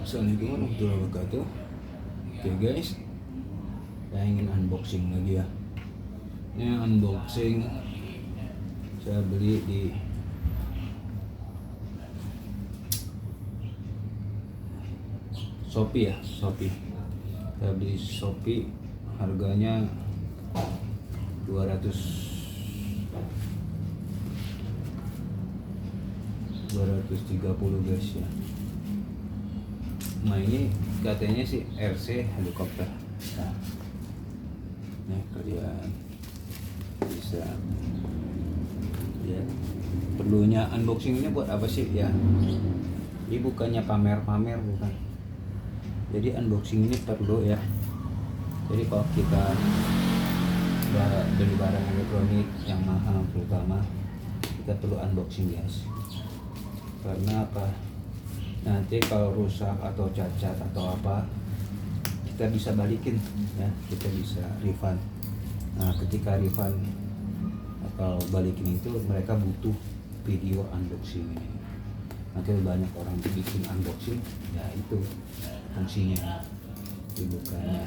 Assalamualaikum warahmatullahi wabarakatuh. Oke guys, saya ingin unboxing lagi ya. Ini unboxing saya beli di Shopee ya, Shopee. Saya beli Shopee, harganya 230 guys ya. Nah ini katanya sih RC helikopter. Nah, nih kalian bisa ya. Perlunya unboxing ini buat apa sih ya? Ini bukannya pamer-pamer, bukan. Jadi unboxing ini perlu ya. Jadi kalau kita beli barang elektronik yang mahal terutama, kita perlu unboxing guys. Karena apa? Nanti kalau rusak atau cacat atau apa, kita bisa balikin ya, kita bisa refund. Nah ketika refund atau balikin itu, mereka butuh video unboxing ini. Nanti banyak orang bikin unboxing, ya itu fungsinya. Itu bukannya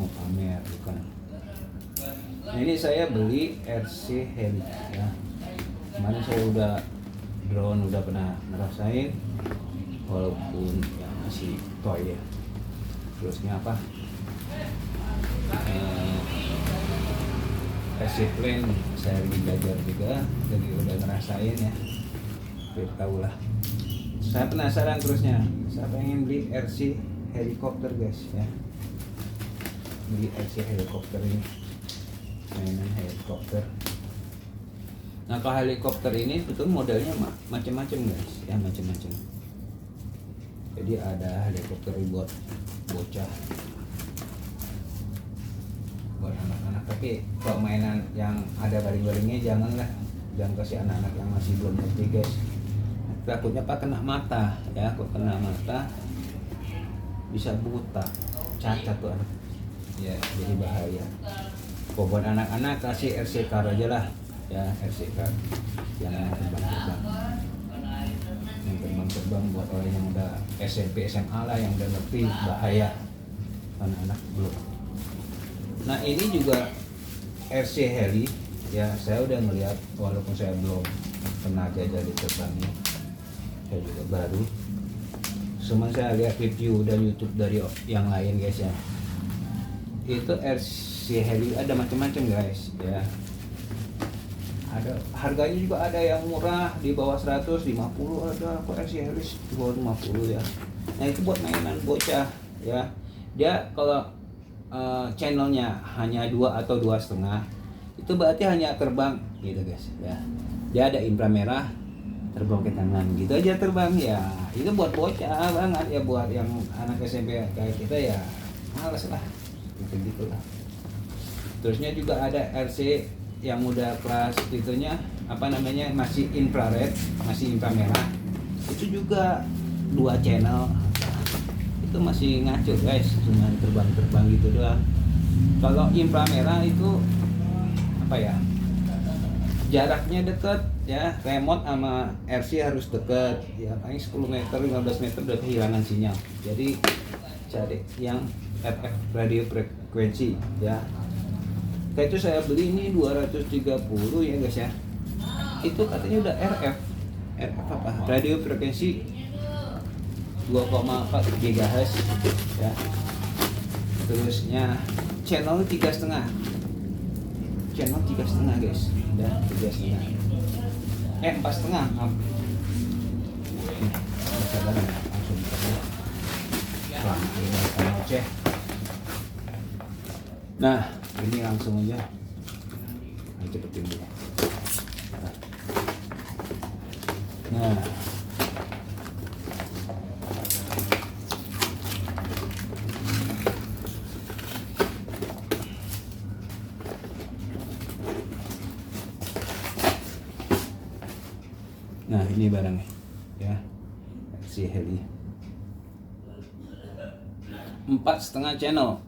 mau pamer, bukan. Nah ini saya beli RC Heli ya. Kemarin saya udah drone, udah pernah ngerasain, walaupun ya masih toy ya. Terusnya apa, RC plane saya lagi belajar juga, jadi udah ngerasain ya, biar tahu lah. Saya penasaran terusnya, saya pengen beli RC helikopter guys ya. Beli RC helikopter ini, mainan helikopter. Nah kalau helikopter ini betul modelnya macam-macam guys ya, macam-macam. Jadi ada helikopter buat bocah, buat anak-anak, tapi kalau mainan yang ada baling-balingnya janganlah, jangan kasih anak-anak yang masih belum ngerti guys. Takutnya pak kena mata ya, kok kena mata bisa buta, cacat tuh anak ya, jadi bahaya. Kok buat anak-anak kasih RC car aja lah ya, RC car, jangan terbang-terbang. Yang terbang-terbang buat orang yang udah SMP SMA lah, yang udah ngerti bahaya, anak-anak belum. Nah ini juga RC Heli ya, saya udah melihat walaupun saya belum pernah jajal di terbangnya, saya juga baru. Cuma saya lihat review dan YouTube dari yang lain guys ya. Itu RC Heli ada macam-macam guys ya. Ada harganya juga, ada yang murah di bawah 150, ada kok RC Heli di bawah 50 ya. Nah itu buat mainan bocah ya. Dia kalau channelnya hanya 2 atau 2,5, itu berarti hanya terbang gitu guys ya. Dia ada inframerah, terbang ke kanan gitu aja terbang ya. Itu buat bocah banget ya, buat yang anak SMP kayak kita ya males lah gitu lah. Terusnya juga ada RC yang udah kelas itunya apa namanya, masih infrared, masih inframerah, itu juga 2 channel. Itu masih ngaco guys, cuma terbang-terbang gitu doang. Kalau inframerah itu apa ya, jaraknya dekat ya, remote sama RC harus dekat ya, paling 10 meter 15 meter udah kehilangan sinyal. Jadi cari yang FF, radio frekuensi ya. Kayak itu saya beli ini 230 ya guys ya. Itu katanya udah RF apa, radio frekuensi 2,4 GHz ya. Terusnya channel 3,5, channel 3,5 guys ya, 3,5 4,5 maaf. Sabar ya, langsung cek. Nah ini langsung aja, cepetin dulu. Nah nah ini barangnya ya, RC Heli 4,5 channel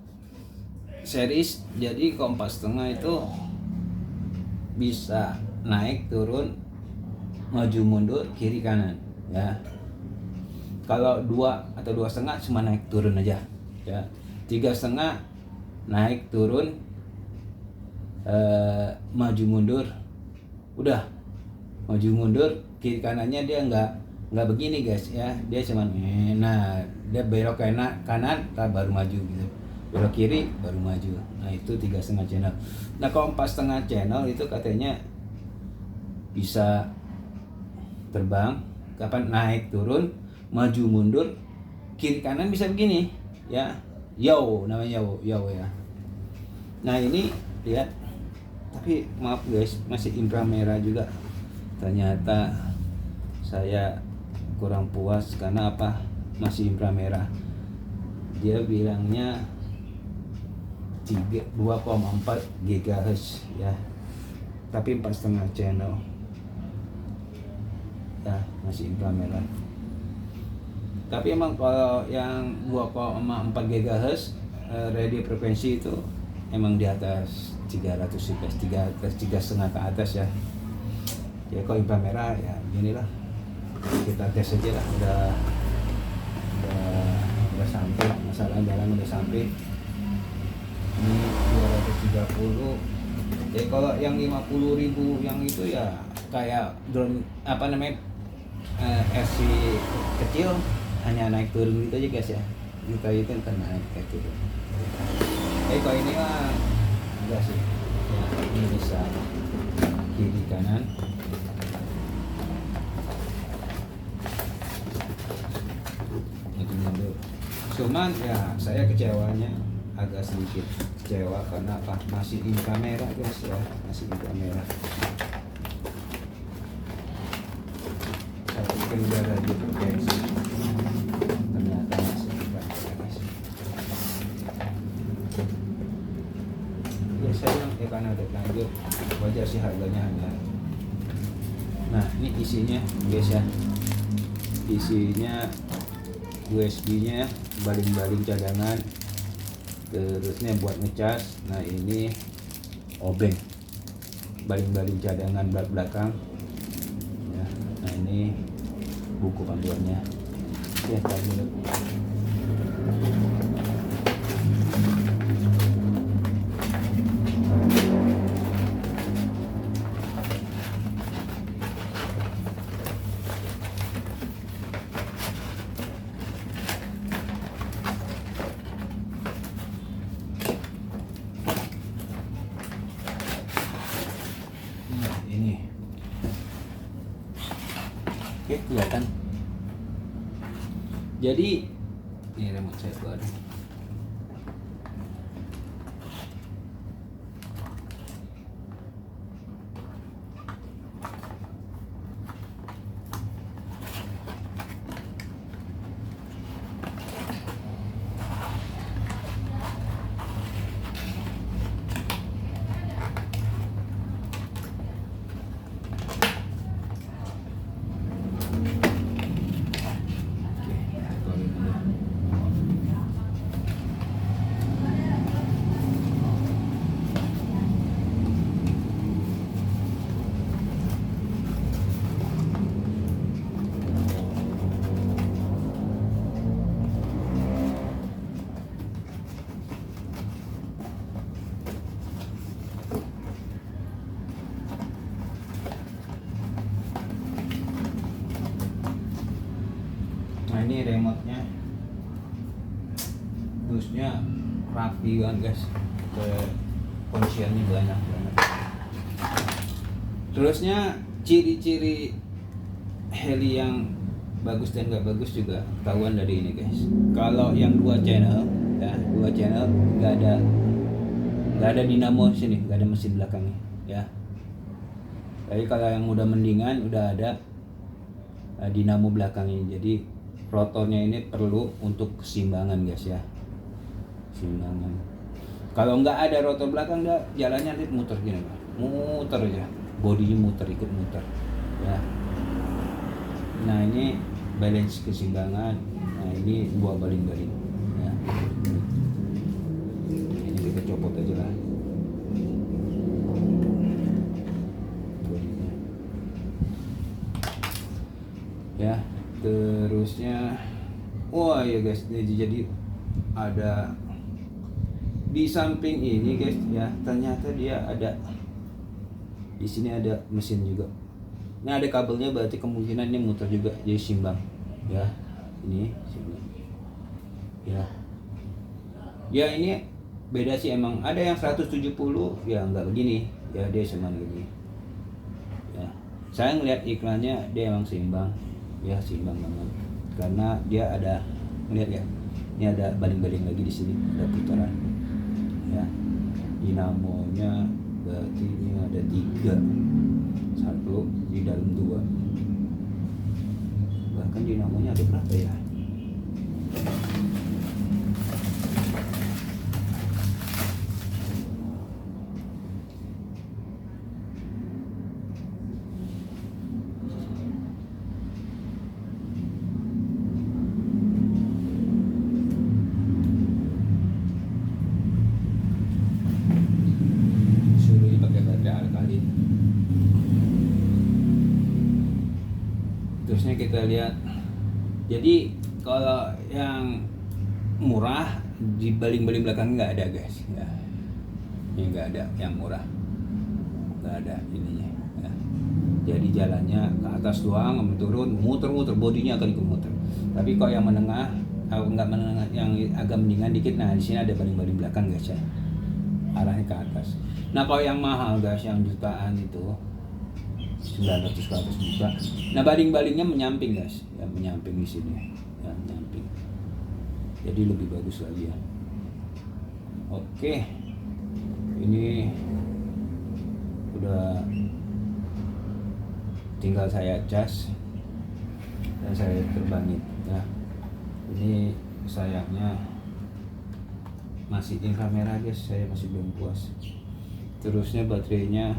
series. Jadi kalau 4,5 itu bisa naik turun, maju mundur, kiri kanan ya. Kalau 2 atau 2,5 cuma naik turun aja ya. 3,5 naik turun, maju mundur, udah maju mundur, kiri kanannya dia nggak begini guys ya, dia cuman nah dia belok kanan baru maju gitu, belok kiri baru maju. Nah itu 3,5 channel. Nah kalau 4,5 channel itu katanya bisa terbang, kapan naik turun, maju mundur, kiri kanan bisa begini ya, yaw namanya yaw ya. Nah ini lihat, tapi maaf guys masih inframerah juga. Ternyata saya kurang puas karena apa, masih inframerah. Dia bilangnya 2,4 GHz ya, tapi 4,5 channel ya, masih inframerah. Tapi emang kalau yang 2,4 GHz radio frekuensi itu emang di atas 300 guys, 3,5 ke atas ya. Ya kalau inframerah ya inilah, kita tes aja lah. Udah sampai, masalah jalan udah sampai. Ini 230. Jadi kalau yang 50.000 yang itu ya kayak drone apa namanya, RC kecil, hanya naik turun gitu aja guys ya. Kita itu kan naik kayak gitu. Kalau ini mah enggak sih ya, ini bisa kiri kanan. Cuman ya saya kecewanya agak sedikit kecewa karena apa, masih inframerah guys ya, masih inframerah. Saya pikir udah radio frekuensi, ternyata masih inframerah guys. Ya saya bilang ya karena udah lanjut, wajar sih harganya hanya. Nah ini isinya guys ya, isinya USB-nya baling-baling cadangan, terusnya buat ngecas. Nah ini obeng baling-baling cadangan belakang ya. Nah ini buku panduannya ya, tadi. Ini oke kelihatan. Jadi ini remote saya keluar. Nah ini remote-nya, dusnya rapi kan guys, kunciannya banyak banget. Terusnya ciri-ciri heli yang bagus dan nggak bagus juga ketahuan dari ini guys. Kalau yang 2 channel ya, 2 channel nggak ada dinamo sini, nggak ada mesin belakangnya ya. Jadi kalau yang udah mendingan udah ada dinamo belakangnya, jadi rotornya ini perlu untuk keseimbangan guys ya, keseimbangan. Kalau nggak ada rotor belakang, dia jalannya nanti muter gini, muter aja, bodinya muter, ikut muter ya. Nah ini balance keseimbangan. Nah ini buah baling-baling ya. Ini kita copot aja lah ya. Terusnya Wah ya guys, jadi ada di samping ini guys ya, ternyata dia ada di sini ada mesin juga. Ini ada kabelnya, berarti kemungkinan ini muter juga, jadi simbang ya. Ini simbang ya. Ya ini beda sih, emang ada yang 170 ya nggak begini ya, dia cuma gini ya. Saya ngeliat iklannya dia emang seimbang ya, seimbang banget karena dia ada, ngeliat ya, ini ada baling-baling lagi di sini, ada putaran ya. Dinamonya berarti ini ada 3, 1 di dalam 2, bahkan dinamonya ada berapa ya. Terusnya kita lihat, jadi kalau yang murah di baling-baling belakang nggak ada guys ya. Ini nggak ada yang murah, nggak ada ininya ya. Jadi jalannya ke atas doang, turun muter-muter, bodinya akan ikut muter. Tapi kalau yang menengah, nggak menengah, yang agak mendingan dikit, nah di sini ada baling-baling belakang guys ya, arahnya ke atas. Nah kalau yang mahal guys, yang jutaan itu 900 ke atas juga. Nah baling-balingnya menyamping guys, ya menyamping di sini, ya menyamping. Jadi lebih bagus lagi ya. Oke, ini udah tinggal saya cas dan saya terbangin ya. Ini sayangnya masih inframerah guys, saya masih belum puas. Terusnya baterainya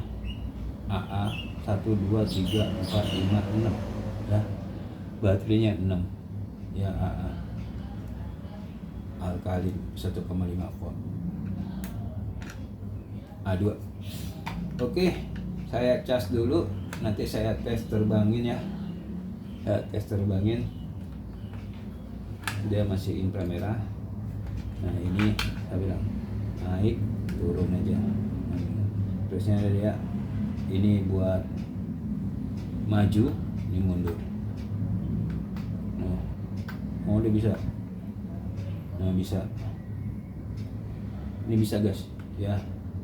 AA 1, 2, 3, 4, 5, 6 ya, baterainya 6 ya, AA alkalin 1,5 volt A2. Oke, saya cas dulu, nanti saya tes terbangin ya, saya tes terbangin. Dia masih inframerah. Nah ini saya bilang naik turun aja. Terusnya dia ini buat maju, ini mundur. Nah, oh dia bisa. Nah bisa. Ini bisa guys ya.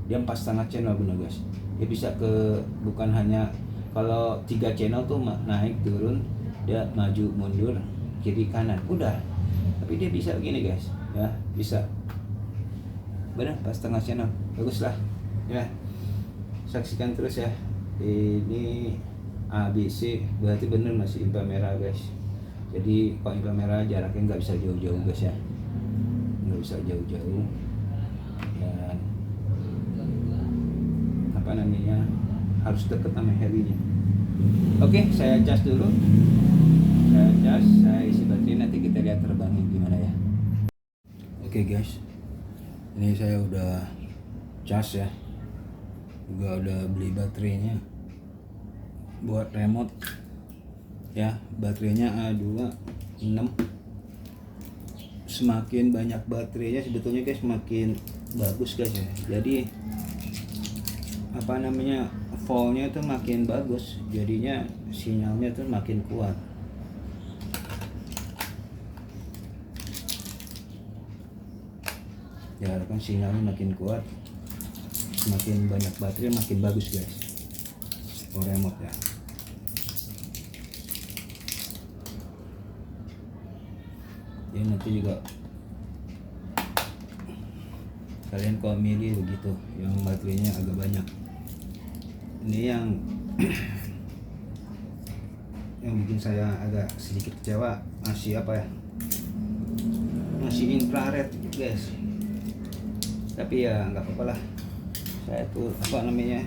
Dia 4,5 channel bener guys. Dia bisa ke, bukan hanya kalau 3 channel tuh naik turun, dia maju mundur kiri kanan udah. Tapi dia bisa begini guys ya, bisa. Bener 4,5 channel, bagus lah ya. Saksikan terus ya. Ini ABC berarti bener masih inframerah guys. Jadi kalau inframerah jaraknya nggak bisa jauh-jauh guys ya, nggak bisa jauh-jauh. Dan apa namanya, harus deket sama helinya. Oke, saya cas dulu. Saya cas, saya isi baterai, nanti kita lihat terbangnya gimana ya. Oke guys, ini saya udah cas ya, juga udah beli baterainya buat remote ya. Baterainya A2 6. Semakin banyak baterainya sebetulnya guys semakin bagus guys ya. Jadi apa namanya, voltnya itu makin bagus, jadinya sinyalnya tuh makin kuat. Ya kan sinyalnya makin kuat, semakin banyak baterai makin bagus guys. Oh remote ya. Ya nanti juga kalian kalau milih begitu, yang baterainya agak banyak. Ini yang yang bikin saya agak sedikit kecewa, masih apa ya, masih infrared guys. Tapi ya nggak apa-apa lah, saya tuh apa namanya,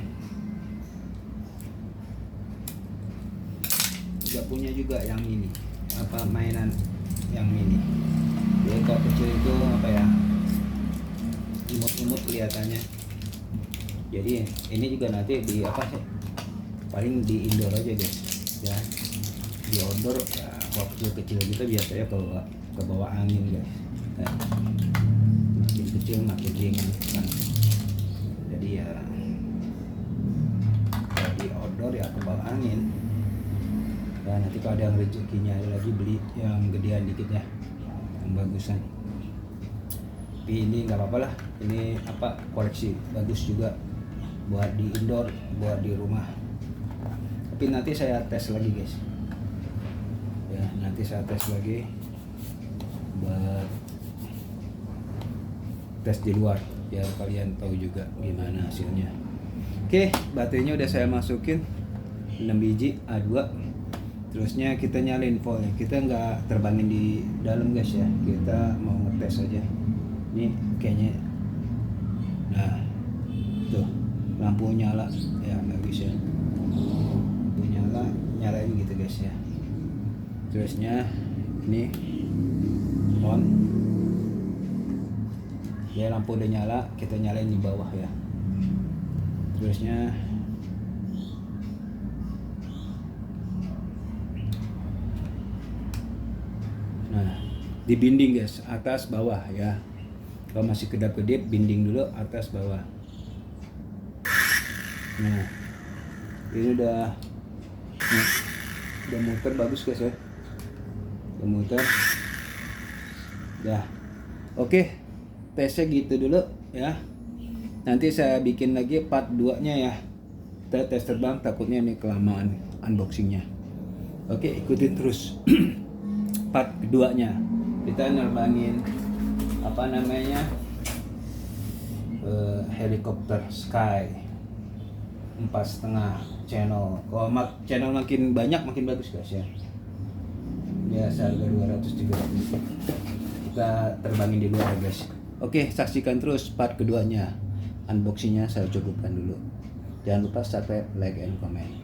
juga punya juga yang mini, apa mainan yang mini. Jadi kalau kecil itu apa ya, imut-imut kelihatannya. Jadi ini juga nanti di apa sih, paling di indoor aja guys ya, di outdoor ya waktu kecil kita biasanya ke bawah angin guys. Nah, makin kecil makin ringan kan. Jadi ya kalau di outdoor ya ke bawah angin. Ya nanti kalau ada yang rezekinya lagi beli yang gedean dikit ya, yang bagusan. Tapi ini nggak apa-apa lah, ini apa, koleksi bagus juga buat di indoor, buat di rumah. Tapi nanti saya tes lagi guys ya, nanti saya tes lagi buat tes di luar biar kalian tahu juga gimana hasilnya. Oke, baterainya udah saya masukin 6 biji A2. Terusnya kita nyalain voltnya, kita nggak terbangin di dalam guys ya, kita mau ngetes aja. Ini kayaknya, nah tuh lampu nyala ya, bagus ya, lampu nyalain gitu guys ya. Terusnya ini on ya, lampu udah nyala, kita nyalain di bawah ya. Terusnya nah dibinding guys, atas bawah ya. Kalau masih kedap-kedip, binding dulu atas bawah. Nah ini udah muter bagus guys ya, udah muter dah. Oke, tesnya gitu dulu ya. Nanti saya bikin lagi part 2 nya ya, kita tes terbang, takutnya ini kelamaan unboxingnya. Oke, ikutin terus part keduanya. Kita nerbangin apa namanya, helikopter Sky 4,5 channel. Kalau channel makin banyak makin bagus guys ya. Biasa harga 230. Kita terbangin di luar guys. Oke, saksikan terus part keduanya. Unboxingnya saya cukupkan dulu. Jangan lupa subscribe, like, and comment.